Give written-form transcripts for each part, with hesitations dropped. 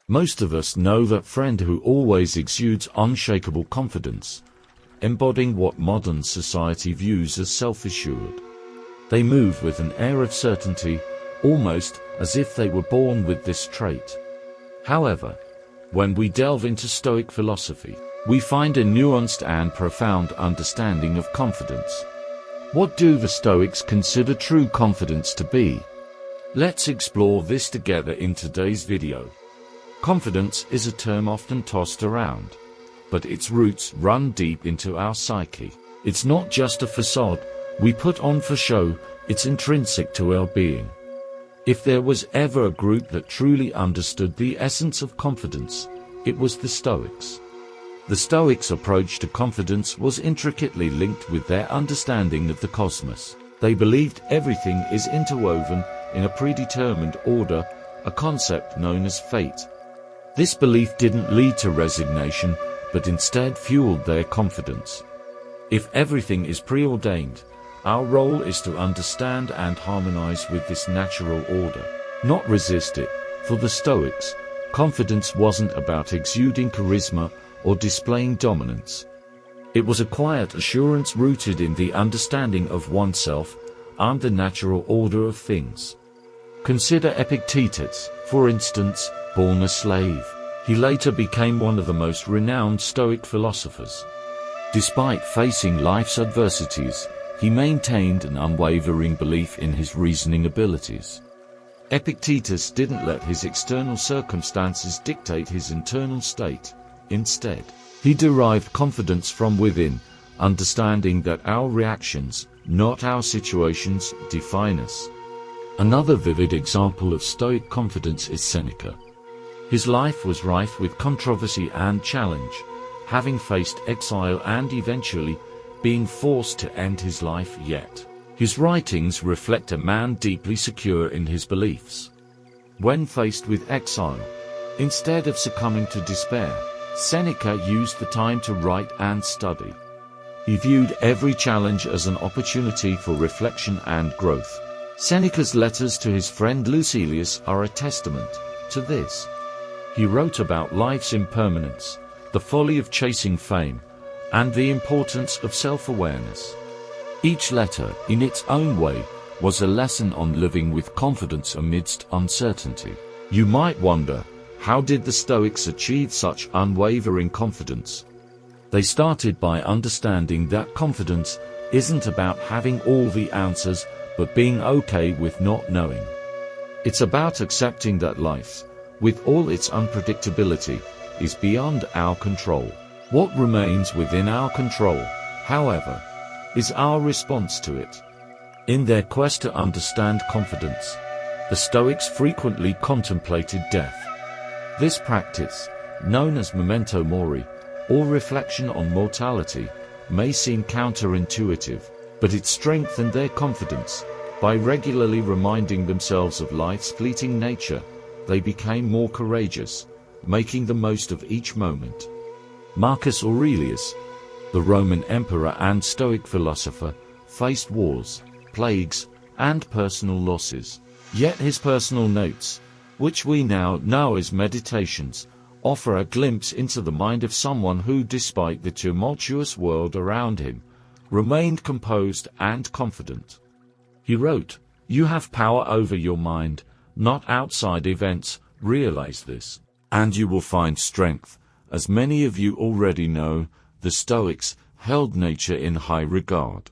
Most of us know that friend who always exudes unshakable confidence, embodying what modern society views as self-assured. They move with an air of certainty, almost as if they were born with this trait. However, when we delve into Stoic philosophy, we find a nuanced and profound understanding of confidence. What do the Stoics consider true confidence to be? Let's explore this together in today's video. Confidence is a term often tossed around, but its roots run deep into our psyche. It's not just a facade we put on for show, it's intrinsic to our being. If there was ever a group that truly understood the essence of confidence, it was the Stoics. The Stoics' approach to confidence was intricately linked with their understanding of the cosmos. They believed everything is interwoven in a predetermined order, a concept known as fate. This belief didn't lead to resignation, but instead fueled their confidence. If everything is preordained, our role is to understand and harmonize with this natural order, not resist it. For the Stoics, confidence wasn't about exuding charisma or displaying dominance. It was a quiet assurance rooted in the understanding of oneself and the natural order of things. Consider Epictetus, for instance, born a slave. He later became one of the most renowned Stoic philosophers. Despite facing life's adversities, he maintained an unwavering belief in his reasoning abilities. Epictetus didn't let his external circumstances dictate his internal state. Instead, he derived confidence from within, understanding that our reactions, not our situations, define us. Another vivid example of Stoic confidence is Seneca. His life was rife with controversy and challenge, having faced exile and eventually being forced to end his life, yet his writings reflect a man deeply secure in his beliefs. When faced with exile, instead of succumbing to despair, Seneca used the time to write and study. He viewed every challenge as an opportunity for reflection and growth. Seneca's letters to his friend Lucilius are a testament to this. He wrote about life's impermanence, the folly of chasing fame, and the importance of self-awareness. Each letter, in its own way, was a lesson on living with confidence amidst uncertainty. You might wonder, how did the Stoics achieve such unwavering confidence? They started by understanding that confidence isn't about having all the answers, but being okay with not knowing. It's about accepting that life, with all its unpredictability, is beyond our control. What remains within our control, however, is our response to it. In their quest to understand confidence, the Stoics frequently contemplated death. This practice, known as memento mori, or reflection on mortality, may seem counterintuitive, but it strengthened their confidence. By regularly reminding themselves of life's fleeting nature, they became more courageous, making the most of each moment. Marcus Aurelius, the Roman emperor and Stoic philosopher, faced wars, plagues, and personal losses. Yet his personal notes, which we now know as meditations, offer a glimpse into the mind of someone who, despite the tumultuous world around him, remained composed and confident. He wrote, "You have power over your mind, not outside events. Realize this, and you will find strength." As many of you already know, the Stoics held nature in high regard.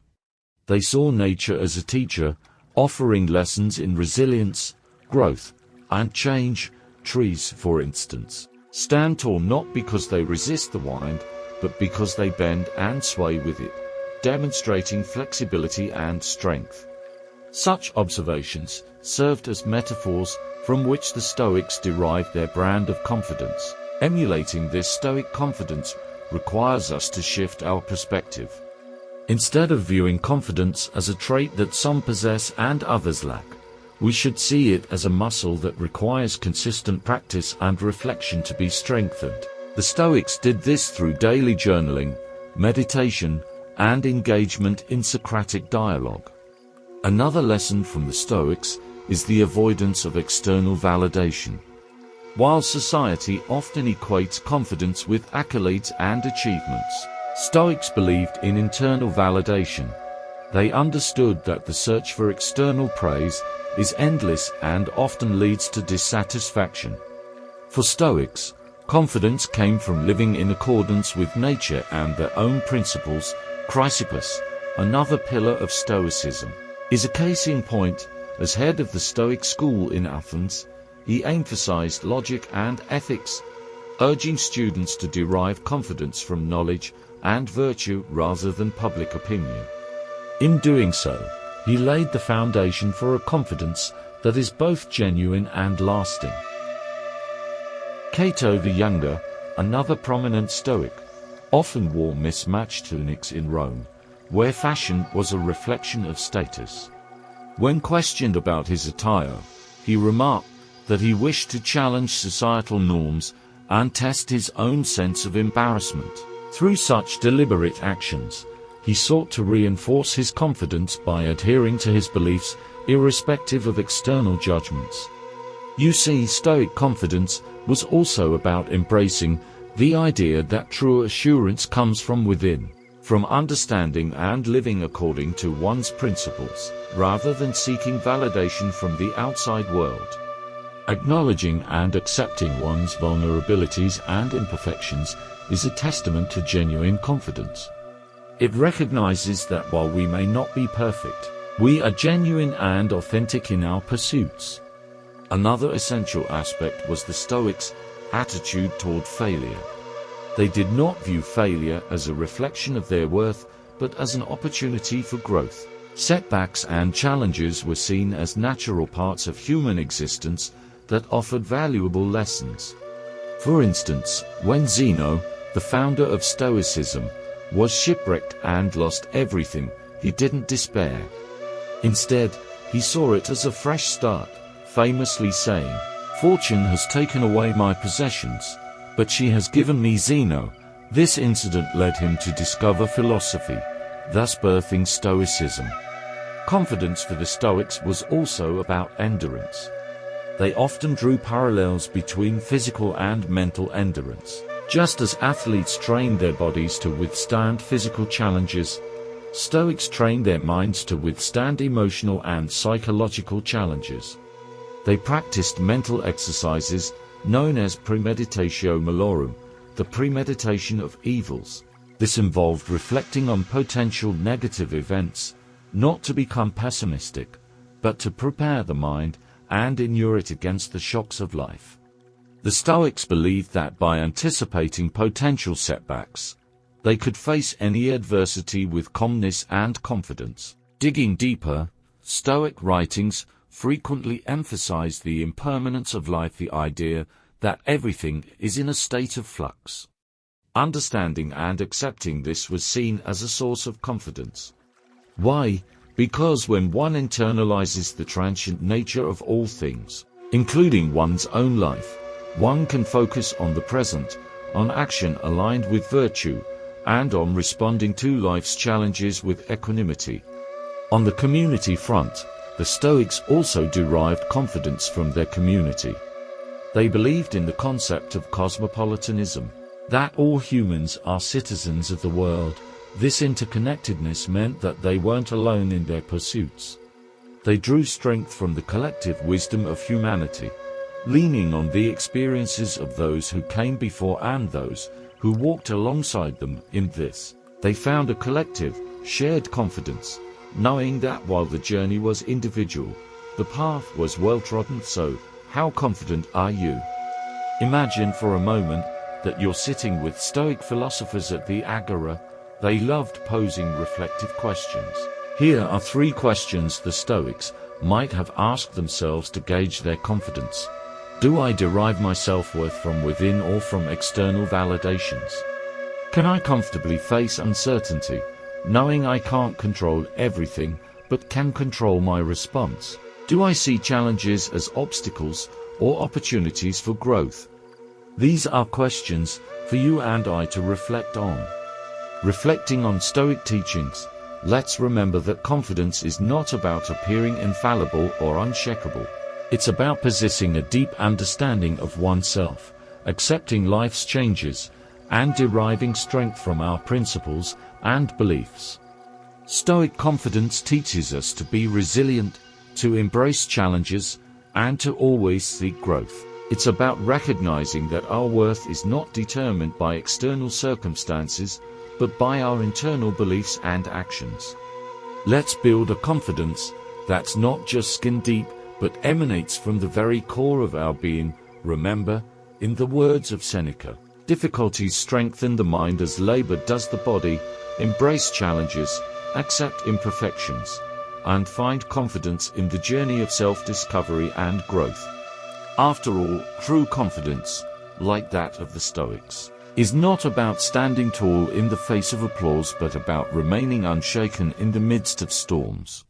They saw nature as a teacher, offering lessons in resilience, growth, and change. Trees, for instance, stand tall not because they resist the wind, but because they bend and sway with it, demonstrating flexibility and strength. Such observations served as metaphors from which the Stoics derived their brand of confidence. Emulating this Stoic confidence requires us to shift our perspective. Instead of viewing confidence as a trait that some possess and others lack, we should see it as a muscle that requires consistent practice and reflection to be strengthened. The Stoics did this through daily journaling, meditation, and engagement in Socratic dialogue. Another lesson from the Stoics is the avoidance of external validation. While society often equates confidence with accolades and achievements, Stoics believed in internal validation. They understood that the search for external praise is endless and often leads to dissatisfaction. For Stoics, confidence came from living in accordance with nature and their own principles. Chrysippus, another pillar of Stoicism, is a case in point. As head of the Stoic school in Athens, he emphasized logic and ethics, urging students to derive confidence from knowledge and virtue rather than public opinion. In doing so, he laid the foundation for a confidence that is both genuine and lasting. Cato the Younger, another prominent Stoic, often wore mismatched tunics in Rome, where fashion was a reflection of status. When questioned about his attire, he remarked that he wished to challenge societal norms and test his own sense of embarrassment. Through such deliberate actions, he sought to reinforce his confidence by adhering to his beliefs, irrespective of external judgments. You see, Stoic confidence was also about embracing the idea that true assurance comes from within, from understanding and living according to one's principles, rather than seeking validation from the outside world. Acknowledging and accepting one's vulnerabilities and imperfections is a testament to genuine confidence. It recognizes that while we may not be perfect, we are genuine and authentic in our pursuits. Another essential aspect was the Stoics' attitude toward failure. They did not view failure as a reflection of their worth, but as an opportunity for growth. Setbacks and challenges were seen as natural parts of human existence that offered valuable lessons. For instance, when Zeno, the founder of Stoicism, was shipwrecked and lost everything, he didn't despair. Instead, he saw it as a fresh start, famously saying, "Fortune has taken away my possessions, but she has given me Zeno." This incident led him to discover philosophy, thus birthing Stoicism. Confidence for the Stoics was also about endurance. They often drew parallels between physical and mental endurance. Just as athletes train their bodies to withstand physical challenges, Stoics trained their minds to withstand emotional and psychological challenges. They practiced mental exercises known as premeditatio malorum, the premeditation of evils. This involved reflecting on potential negative events, not to become pessimistic, but to prepare the mind and inure it against the shocks of life. The Stoics believed that by anticipating potential setbacks, they could face any adversity with calmness and confidence. Digging deeper, Stoic writings frequently emphasize the impermanence of life, the idea that everything is in a state of flux. Understanding and accepting this was seen as a source of confidence. Why? Because when one internalizes the transient nature of all things, including one's own life, one can focus on the present, on action aligned with virtue, and on responding to life's challenges with equanimity. On the community front, the Stoics also derived confidence from their community. They believed in the concept of cosmopolitanism, that all humans are citizens of the world. This interconnectedness meant that they weren't alone in their pursuits. They drew strength from the collective wisdom of humanity, leaning on the experiences of those who came before and those who walked alongside them. In this, they found a collective, shared confidence, knowing that while the journey was individual, the path was well-trodden. So, how confident are you? Imagine for a moment that you're sitting with Stoic philosophers at the Agora. They loved posing reflective questions. Here are 3 questions the Stoics might have asked themselves to gauge their confidence. Do I derive my self-worth from within or from external validations? Can I comfortably face uncertainty, knowing I can't control everything, but can control my response? Do I see challenges as obstacles or opportunities for growth? These are questions for you and I to reflect on. Reflecting on Stoic teachings, let's remember that confidence is not about appearing infallible or unshakable. It's about possessing a deep understanding of oneself, accepting life's changes, and deriving strength from our principles and beliefs. Stoic confidence teaches us to be resilient, to embrace challenges, and to always seek growth. It's about recognizing that our worth is not determined by external circumstances, but by our internal beliefs and actions. Let's build a confidence that's not just skin deep, but emanates from the very core of our being. Remember, in the words of Seneca, difficulties strengthen the mind as labor does the body. Embrace challenges, accept imperfections, and find confidence in the journey of self-discovery and growth. After all, true confidence, like that of the Stoics, is not about standing tall in the face of applause but about remaining unshaken in the midst of storms.